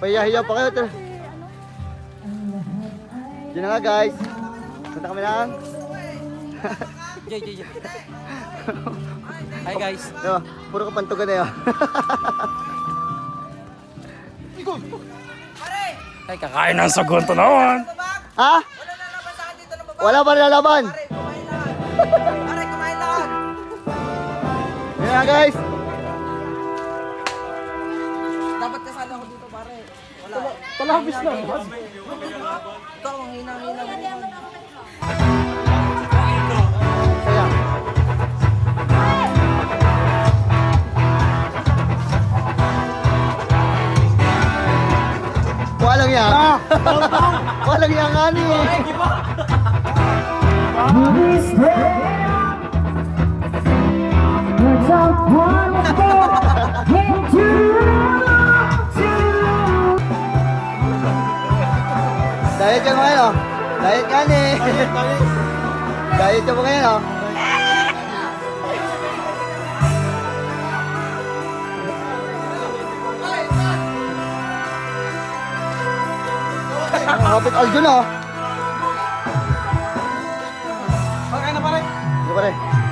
Pahiya-hiya pa kayo. Yun na nga guys. Punta kami lang. Jay. Hi guys. Diba, puro kapantugan na yun. Ay, kakain ng sagon to naman. Ha? Wala ba nilalaban? Pare, kumain lahat. Yun na guys. Dapat kasali ako dito, pare. Wala. Talabis na. Ikaw, ang hinang-hinang mo. Saya. Walang yan. Walang yan nga ni. Diet ka ngayon oh. Diet ka ni. Diet ka mo ngayon oh. Kapit Aljo na oh. Pagkain na pare. Hindi pa rin.